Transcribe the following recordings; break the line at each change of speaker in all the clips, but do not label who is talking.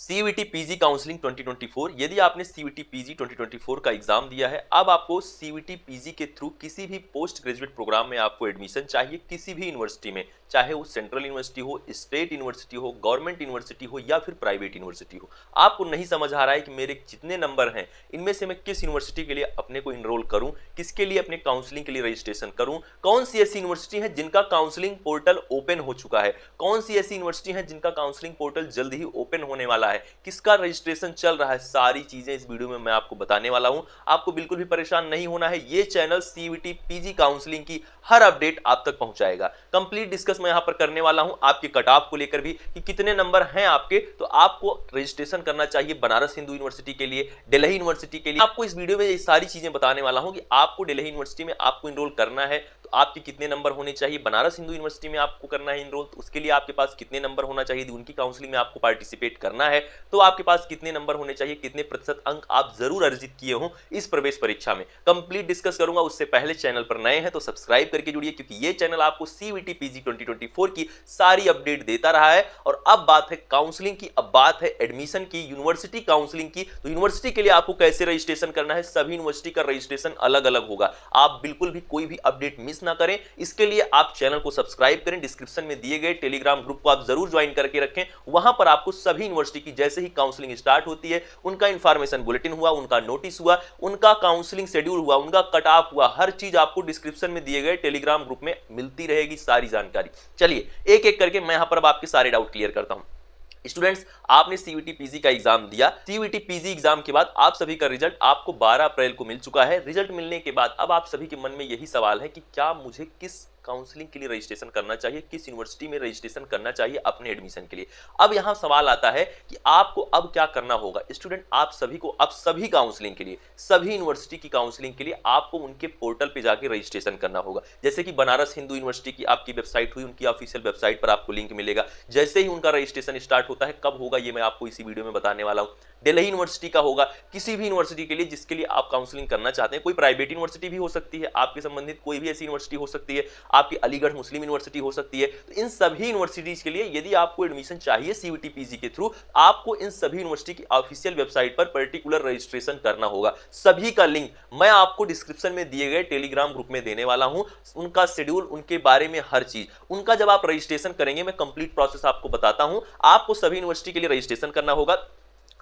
CUET PG counselling 2024। यदि आपने CUET PG 2024 का एग्जाम दिया है, अब आपको सीयूईटी पीजी के थ्रू किसी भी पोस्ट ग्रेजुएट प्रोग्राम में आपको एडमिशन चाहिए, किसी भी यूनिवर्सिटी में, चाहे वो सेंट्रल यूनिवर्सिटी हो, स्टेट यूनिवर्सिटी हो, गवर्नमेंट यूनिवर्सिटी हो या फिर प्राइवेट यूनिवर्सिटी हो। आपको नहीं समझ आ रहा है कि मेरे जितने नंबर हैं इनमें से मैं किस यूनिवर्सिटी के लिए अपने को इनरोल करूं, किसके लिए अपने काउंसलिंग के लिए रजिस्ट्रेशन करूं, कौन सी ऐसी यूनिवर्सिटी है जिनका काउंसलिंग पोर्टल ओपन हो चुका है, कौन सी ऐसी यूनिवर्सिटी है जिनका काउंसलिंग पोर्टल जल्द ही ओपन होने वाला है, किसका रजिस्ट्रेशन चल रहा है, सारी चीजें इस वीडियो में मैं आपको बताने वाला हूं। आपको बिल्कुल भी परेशान नहीं होना है, ये चैनल सीयूईटी पीजी काउंसलिंग की हर अपडेट आप तक पहुंचाएगा। कंप्लीट डिस्कस मैं यहां पर करने वाला हूं आपके कट ऑफ को लेकर भी कि कितने नंबर हैं आपके, तो आपको रजिस्ट्रेशन करना चाहिए बनारस हिंदू यूनिवर्सिटी के लिए, दिल्ली यूनिवर्सिटी के लिए। आपको इस वीडियो में ये सारी चीजें बताने वाला हूं कि आपको दिल्ली यूनिवर्सिटी में आपको इनरोल करना है तो आपके कितने नंबर होने चाहिए, बनारस हिंदू यूनिवर्सिटी में आपको करना है इनरोल तो उसके लिए आपके पास कितने नंबर होना चाहिए, उनकी काउंसलिंग में आपको पार्टिसिपेट करना है तो आपके पास कितने नंबर होने चाहिए, कितने प्रतिशत अंक आप जरूर अर्जित किए हो इस प्रवेश परीक्षा में। कंप्लीट डिस्कस करूंगा। उससे पहले चैनल पर नए हैं तो सब्सक्राइब करके जुड़िए, क्योंकि ये चैनल आपको सीयूईटी पीजी 2024 की सारी अपडेट देता रहा है। और अब बात है काउंसलिंग की, अब बात है एडमिशन की, यूनिवर्सिटी काउंसलिंग की। तो यूनिवर्सिटी के लिए आपको कैसे रजिस्ट्रेशन करना है, सभी यूनिवर्सिटी का रजिस्ट्रेशन अलग अलग होगा। आप बिल्कुल भी कोई भी अपडेट मिस ना करें, इसके लिए आप चैनल को सब्सक्राइब करें। डिस्क्रिप्शन में दिए गए टेलीग्राम ग्रुप को आप जरूर ज्वाइन करके रखें। वहां पर आपको सभी यूनिवर्सिटी की जैसे ही काउंसलिंग स्टार्ट होती है, उनका इंफॉर्मेशन बुलेटिन हुआ, उनका नोटिस हुआ, उनका काउंसलिंग शेड्यूल हुआ, उनका कट ऑफ हुआ, हर चीज आपको डिस्क्रिप्शन में दिए गए टेलीग्राम ग्रुप में मिलती रहेगी सारी जानकारी। चलिए एक एक करके मैं यहां पर अब आपके सारे डाउट क्लियर करता हूं। स्टूडेंट्स, आपने सीयूईटी पीजी का एग्जाम दिया। सीयूईटी पीजी एग्जाम के बाद आप सभी का रिजल्ट आपको 12 अप्रैल को मिल चुका है। रिजल्ट मिलने के बाद अब आप सभी के मन में यही सवाल है कि क्या मुझे किस काउंसलिंग के लिए रजिस्ट्रेशन करना चाहिए, किस यूनिवर्सिटी में रजिस्ट्रेशन करना चाहिए अपने एडमिशन के लिए। अब यहां सवाल आता है कि आपको अब क्या करना होगा। स्टूडेंट, आप सभी को अब सभी काउंसलिंग के लिए, सभी यूनिवर्सिटी की काउंसलिंग के लिए आपको उनके पोर्टल पे जाके रजिस्ट्रेशन करना होगा। जैसे कि बनारस हिंदू यूनिवर्सिटी की आपकी वेबसाइट हुई, उनकी ऑफिशियल वेबसाइट पर आपको लिंक मिलेगा। जैसे ही उनका रजिस्ट्रेशन स्टार्ट होता है, कब होगा ये मैं आपको इसी वीडियो में बताने वाला हूं। दिल्ली यूनिवर्सिटी का होगा, किसी भी यूनिवर्सिटी के लिए जिसके लिए आप काउंसलिंग करना चाहते हैं। कोई प्राइवेट यूनिवर्सिटी भी हो सकती है, आपके संबंधित कोई भी ऐसी यूनिवर्सिटी हो सकती है, आपकी अलीगढ़ मुस्लिम यूनिवर्सिटी हो सकती है। तो इन सभी यूनिवर्सिटीज के लिए यदि आपको एडमिशन चाहिए सीयूईटी पीजी के थ्रू, आपको इन सभी यूनिवर्सिटी की ऑफिशियल वेबसाइट पर पर्टिकुलर रजिस्ट्रेशन करना होगा। सभी का लिंक मैं आपको डिस्क्रिप्शन में दिए गए टेलीग्राम ग्रुप में देने वाला हूं। उनका शेड्यूल, उनके बारे में हर चीज, उनका जब आप रजिस्ट्रेशन करेंगे, मैं कंप्लीट प्रोसेस आपको बताता हूं। आपको सभी यूनिवर्सिटी के लिए रजिस्ट्रेशन करना होगा।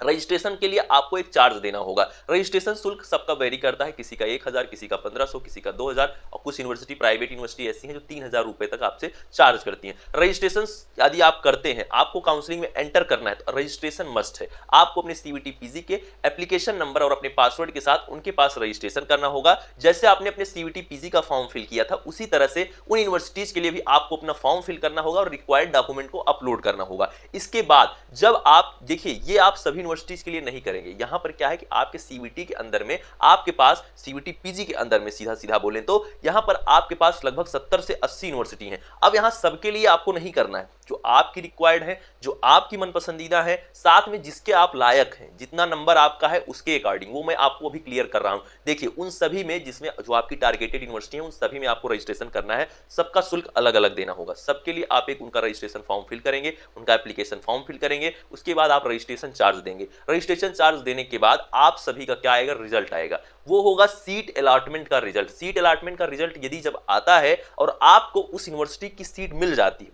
रजिस्ट्रेशन के लिए आपको एक चार्ज देना होगा। रजिस्ट्रेशन शुल्क सबका वेरी करता है, किसी का 1000, किसी का 1500, किसी का 2000 और कुछ यूनिवर्सिटी, प्राइवेट यूनिवर्सिटी ऐसी हैं जो 3000 रुपए तक आपसे चार्ज करती हैं। रजिस्ट्रेशन यदि आप करते हैं, आपको काउंसलिंग में एंटर करना है तो रजिस्ट्रेशन मस्ट है। आपको अपने सीयूईटी पीजी के एप्लीकेशन नंबर और अपने पासवर्ड के साथ उनके पास रजिस्ट्रेशन करना होगा। जैसे आपने अपने सीयूईटी पीजी का फॉर्म फिल किया था, उसी तरह से उन यूनिवर्सिटीज के लिए भी आपको अपना फॉर्म फिल करना होगा और रिक्वायर्ड डॉक्यूमेंट को अपलोड करना होगा। इसके बाद जब आप देखिए, ये आप सभी यूनिवर्सिटीज के लिए नहीं करेंगे। यहां पर क्या है कि आपके सीयूईटी के अंदर में, आपके पास सीयूईटी पीजी के अंदर में सीधा सीधा बोलें तो यहां पर आपके पास लगभग 70 से 80 यूनिवर्सिटी हैं। अब यहां सबके लिए आपको नहीं करना है, जो आपकी रिक्वायर्ड है, जो आपकी मन पसंदीदा है, साथ में जिसके आप लायक हैं, जितना नंबर आपका है उसके अकॉर्डिंग, वो मैं आपको अभी क्लियर कर रहा हूं। देखिए, उन सभी में जिसमें जो आपकी टारगेटेड यूनिवर्सिटी है, उन सभी में आपको रजिस्ट्रेशन करना है। सबका शुल्क अलग अलग देना होगा। सबके लिए आप एक उनका रजिस्ट्रेशन फॉर्म फिल करेंगे, उनका एप्लीकेशन फॉर्म फिल करेंगे, उसके बाद आप रजिस्ट्रेशन चार्ज देंगे। रजिस्ट्रेशन चार्ज देने के बाद आप सभी का क्या आएगा, रिजल्ट आएगा। वो होगा सीट अलॉटमेंट का रिजल्ट। सीट अलॉटमेंट का रिजल्ट यदि जब आता है और आपको उस यूनिवर्सिटी की सीट मिल जाती है,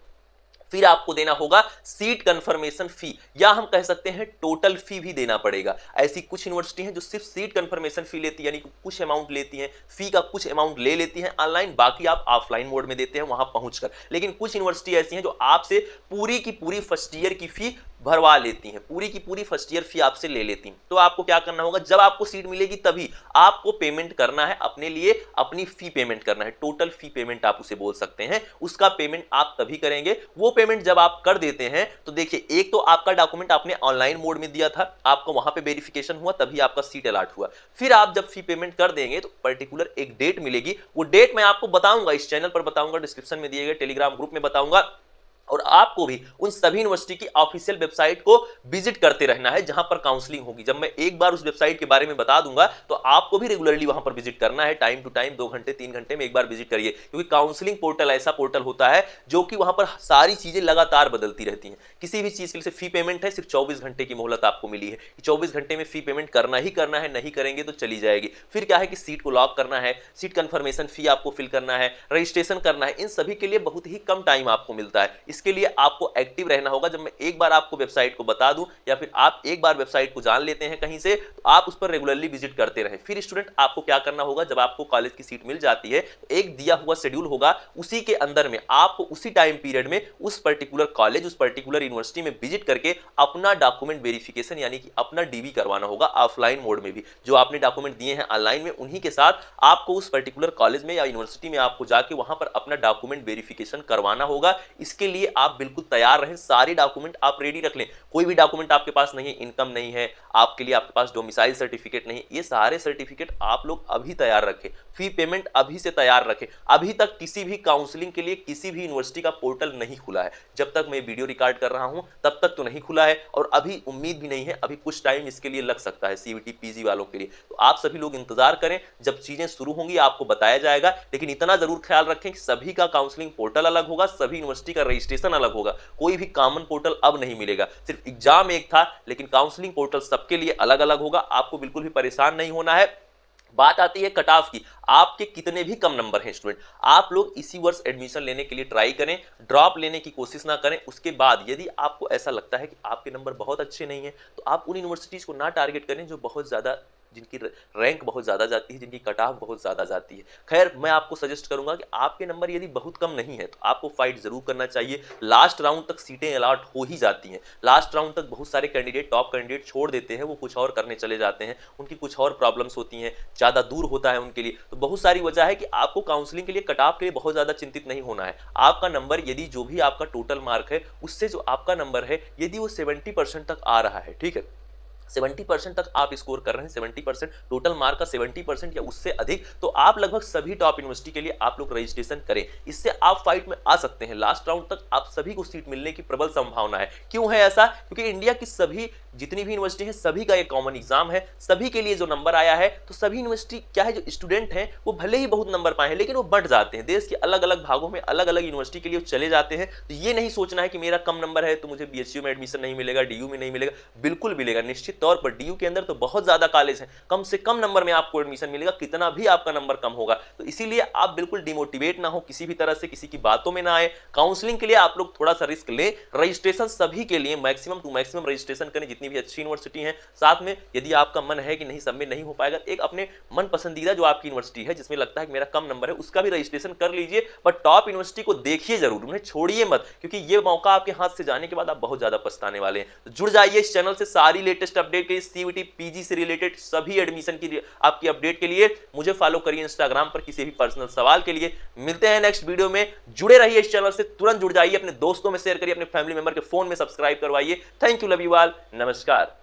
फिर आपको देना होगा सीट कंफर्मेशन फी, या हम कह सकते हैं टोटल फी भी देना पड़ेगा। ऐसी कुछ यूनिवर्सिटी हैं जो सिर्फ सीट कंफर्मेशन फी लेती है, यानी कि कुछ अमाउंट लेती हैं, फी का कुछ अमाउंट ले लेती हैं ऑनलाइन, बाकी आप ऑफलाइन मोड में देते हैं वहां पहुंचकर। लेकिन कुछ यूनिवर्सिटी ऐसी हैं जो आपसे पूरी की पूरी फर्स्ट ईयर की फी भरवा लेती हैं, पूरी की पूरी फर्स्ट ईयर फी आपसे ले लेती हैं। तो आपको क्या करना होगा, जब आपको सीट मिलेगी तभी आपको पेमेंट करना है, अपने लिए अपनी फी पेमेंट करना है। टोटल फी पेमेंट आप उसे बोल सकते हैं। उसका पेमेंट आप तभी करेंगे। वो पेमेंट जब आप कर देते हैं तो देखिए, एक तो आपका डॉक्यूमेंट आपने ऑनलाइन मोड में दिया था, आपको वहां पे वेरिफिकेशन हुआ, तभी आपका सीट अलॉट हुआ। फिर आप जब फी पेमेंट कर देंगे तो पर्टिकुलर एक डेट मिलेगी। वो डेट मैं आपको बताऊंगा, इस चैनल पर बताऊंगा, डिस्क्रिप्शन में दिए गए टेलीग्राम ग्रुप में बताऊंगा। और आपको भी उन सभी यूनिवर्सिटी की ऑफिशियल वेबसाइट को विजिट करते रहना है जहां पर काउंसलिंग होगी। जब मैं एक बार उस वेबसाइट के बारे में बता दूंगा तो आपको भी रेगुलरली वहां पर विजिट करना है, टाइम टू टाइम 2 घंटे 3 घंटे में एक बार विजिट करिए, क्योंकि काउंसलिंग पोर्टल ऐसा पोर्टल होता है जो कि वहां पर सारी चीजें लगातार बदलती रहती हैं। किसी भी चीज के लिए फी पेमेंट है, सिर्फ 24 घंटे की मोहलत आपको मिली है, 24 घंटे में फी पेमेंट करना ही करना है, नहीं करेंगे तो चली जाएगी। फिर क्या है कि सीट को लॉक करना है, सीट कंफर्मेशन फी आपको फिल करना है, रजिस्ट्रेशन करना है, इन सभी के लिए बहुत ही कम टाइम आपको मिलता है। इसके लिए आपको एक्टिव रहना होगा। जब मैं एक बार आपको वेबसाइट को बता दूं या फिर आप एक बार वेबसाइट को जान लेते हैं कहीं से, तो आप उस पर रेगुलरली विजिट करते रहें। फिर स्टूडेंट आपको क्या करना होगा, जब आपको कॉलेज की सीट मिल जाती है तो एक दिया हुआ शेड्यूल होगा, उसी के अंदर में आपको उसी टाइम पीरियड में उस पर्टिकुलर कॉलेज, उस पर्टिकुलर यूनिवर्सिटी में विजिट करके अपना डॉक्यूमेंट वेरिफिकेशन यानी कि अपना डीवी करवाना होगा, ऑफलाइन मोड में भी। जो आपने डॉक्यूमेंट दिए हैं ऑनलाइन में, उन्हीं के साथ आपको उस पर्टिकुलर कॉलेज में या यूनिवर्सिटी में आपको जाके वहां पर अपना डॉक्यूमेंट वेरिफिकेशन करवाना होगा। इसके लिए आप बिल्कुल तैयार रहें, सारे डॉक्यूमेंट आप रेडी रख लें। कोई भी डॉक्यूमेंट आपके पास नहीं है, इनकम नहीं है आपके लिए, आपके पास डोमिसाइल सर्टिफिकेट नहीं, ये सारे सर्टिफिकेट आप लोग अभी तैयार रखें। फी पेमेंट अभी से तैयार रखें। अभी तक किसी भी काउंसलिंग के लिए किसी भी यूनिवर्सिटी का पोर्टल नहीं खुला है। जब तक मैं वीडियो रिकॉर्ड कर रहा हूं तब तक तो नहीं खुला है, और अभी उम्मीद भी नहीं है, अभी कुछ टाइम इसके लिए लग सकता है सीयूईटी पीजी वालों के लिए। तो आप सभी लोग इंतजार करें, जब चीजें शुरू होंगी आपको बताया जाएगा। लेकिन इतना जरूर ख्याल रखें कि सभी का काउंसलिंग पोर्टल अलग होगा, सभी यूनिवर्सिटी का रजिस्ट्रेशन अलग होगा, कोई भी कॉमन पोर्टल अब नहीं मिलेगा। सिर्फ एग्जाम एक था, लेकिन काउंसलिंग पोर्टल सबके लिए अलग अलग होगा। आपको बिल्कुल भी परेशान नहीं होना है। बात आती है कट ऑफ की, आपके कितने भी कम नंबर हैं स्टूडेंट, आप लोग इसी वर्ष एडमिशन लेने के लिए ट्राई करें, ड्रॉप लेने की कोशिश ना करें। उसके बाद यदि आपको ऐसा लगता है कि आपके नंबर बहुत अच्छे नहीं हैं, तो आप उन यूनिवर्सिटीज को ना टारगेट करें जो बहुत ज़्यादा, जिनकी रैंक बहुत ज़्यादा जाती है, जिनकी कट ऑफ बहुत ज़्यादा जाती है। खैर, मैं आपको सजेस्ट करूंगा कि आपके नंबर यदि बहुत कम नहीं है तो आपको फाइट जरूर करना चाहिए। लास्ट राउंड तक सीटें अलॉट हो ही जाती हैं। लास्ट राउंड तक बहुत सारे कैंडिडेट, टॉप कैंडिडेट छोड़ देते हैं, वो कुछ और करने चले जाते हैं, उनकी कुछ और प्रॉब्लम्स होती हैं, ज़्यादा दूर होता है उनके लिए। तो बहुत सारी वजह है कि आपको काउंसलिंग के लिए, कट ऑफ के लिए बहुत ज़्यादा चिंतित नहीं होना है। आपका नंबर यदि जो भी आपका टोटल मार्क है उससे जो आपका नंबर है यदि वो 70% तक आ रहा है, ठीक है, 70% तक आप स्कोर कर रहे हैं, 70% टोटल मार्क का 70% या उससे अधिक, तो आप लगभग सभी टॉप यूनिवर्सिटी के लिए आप लोग रजिस्ट्रेशन करें। इससे आप फाइट में आ सकते हैं। लास्ट राउंड तक आप सभी को सीट मिलने की प्रबल संभावना है। क्यों है ऐसा? क्योंकि इंडिया की सभी जितनी भी यूनिवर्सिटी है सभी का एक कॉमन एग्जाम है, सभी के लिए जो नंबर आया है, तो सभी यूनिवर्सिटी क्या है, जो स्टूडेंट हैं वो भले ही बहुत नंबर पाए हैं लेकिन वो बढ़ जाते हैं, देश के अलग अलग भागों में अलग अलग यूनिवर्सिटी के लिए चले जाते हैं। तो ये नहीं सोचना है कि मेरा कम नंबर है तो मुझे बीएचयू में एडमिशन नहीं मिलेगा, डीयू में नहीं मिलेगा। बिल्कुल मिलेगा, निश्चित तौर पर। डीयू के अंदर तो बहुत ज्यादा कॉलेज हैं, कम से कम नंबर में आपको एडमिशन मिलेगा, कितना भी आपका नंबर कम होगा। तो इसीलिए आप बिल्कुल डिमोटिवेट ना हो, किसी भी तरह से किसी की बातों में ना आए। काउंसलिंग के लिए आप लोग थोड़ा सा रिस्क लें, रजिस्ट्रेशन सभी के लिए मैक्सिमम टू मैक्सिमम रजिस्ट्रेशन करें, जितनी भी अच्छी यूनिवर्सिटी है। साथ में यदि आपका मन है कि नहीं, सब में नहीं हो पाएगा, एक अपने मन पसंदीदा जो आपकी यूनिवर्सिटी है जिसमें लगता है कि मेरा कम नंबर है, उसका भी रजिस्ट्रेशन कर लीजिए। पर टॉप यूनिवर्सिटी को देखिए जरूर, उन्हें छोड़िए मत, क्योंकि ये मौका आपके हाथ से जाने के बाद आप बहुत ज्यादा पछताने वाले हैं। तो जुड़ जाइए इस चैनल से, सारी लेटेस्ट अपडेट के लिए, सीयूईटी पीजी से रिलेटेड सभी एडमिशन की आपकी अपडेट के लिए मुझे फॉलो करिए इंस्टाग्राम पर। किसी भी पर्सनल सवाल के लिए मिलते हैं नेक्स्ट वीडियो में। जुड़े रहिए इस चैनल से, तुरंत जुड़ जाइए, अपने दोस्तों में शेयर करिए, अपने फैमिली मेंबर के फोन में सब्सक्राइब करवाइए। Thank you, love you all, नमस्कार।